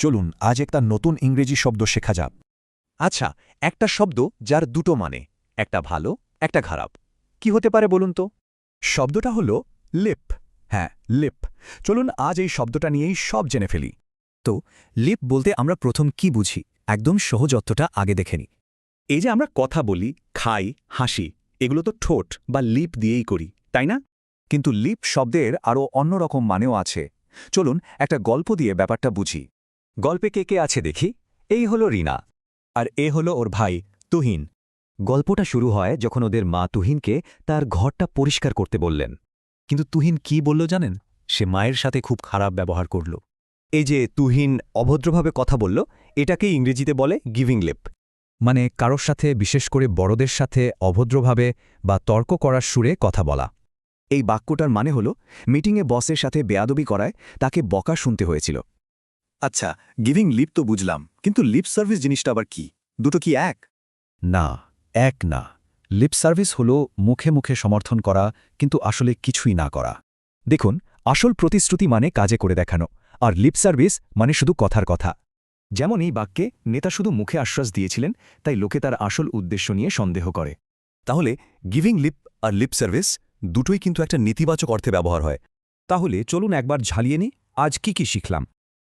চলুন আজ একটা নতুন ইংরেজি শব্দ শেখা যাক। আচ্ছা, একটা শব্দ যার দুটো মানে, একটা ভালো, একটা খারাপ। কি হতে পারে বলুন তো? শব্দটা হলো লিপ। হ্যাঁ, লিপ। চলুন আজ এই শব্দটা নিয়েই সব জেনে ফেলি। তো লিপ বলতে আমরা প্রথম কি বুঝি একদম সহজ অর্থটা আগে দেখে নিই। এই যে আমরা কথা বলি, খাই, হাসি, এগুলো তো ঠোঁট বা লিপ দিয়েই করি, তাই না? কিন্তু লিপ শব্দের আরও অন্যরকম মানেও আছে। চলুন একটা গল্প দিয়ে ব্যাপারটা বুঝি। গল্পে কে কে আছে দেখি। এই হলো রিনা, আর এ হলো ওর ভাই তুহিন। গল্পটা শুরু হয় যখন ওদের মা তুহিনকে তার ঘরটা পরিষ্কার করতে বললেন। কিন্তু তুহিন কি বলল জানেন? সে মায়ের সাথে খুব খারাপ ব্যবহার করল। এই যে তুহিন অভদ্রভাবে কথা বলল, এটাকে ইংরেজিতে বলে গিভিং লিপ। মানে কারোর সাথে, বিশেষ করে বড়দের সাথে অভদ্রভাবে বা তর্ক করার সুরে কথা বলা। এই বাক্যটার মানে হল মিটিংয়ে বসের সাথে বেয়াদবি করায় তাকে বকা শুনতে হয়েছিল। আচ্ছা, গিভিং লিপ তো বুঝলাম, কিন্তু লিপ সার্ভিস জিনিসটা আবার কি? দুটো কি এক? না, এক না। লিপ সার্ভিস হল মুখে মুখে সমর্থন করা, কিন্তু আসলে কিছুই না করা। দেখুন, আসল প্রতিশ্রুতি মানে কাজে করে দেখানো, আর লিপ সার্ভিস মানে শুধু কথার কথা। যেমন এই বাক্যে নেতা শুধু মুখে আশ্বাস দিয়েছিলেন, তাই লোকে তার আসল উদ্দেশ্য নিয়ে সন্দেহ করে। তাহলে গিভিং লিপ আর লিপ সার্ভিস দুটোই কিন্তু একটা নেতিবাচক অর্থে ব্যবহার হয়। তাহলে চলুন একবার ঝালিয়ে নিই আজ কি শিখলাম।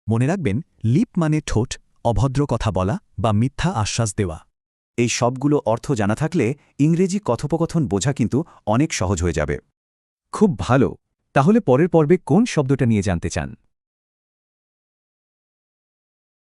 মনে রাখবেন, লিপ মানে ঠোঁট, অভদ্র কথা বলা বা মিথ্যা আশ্বাস দেওয়া। এই সবগুলো অর্থ জানা থাকলে ইংরেজি কথোপকথন বোঝা কিন্তু অনেক সহজ হয়ে যাবে। খুব ভালো। তাহলে পরের পর্বে কোন শব্দটা নিয়ে জানতে চান?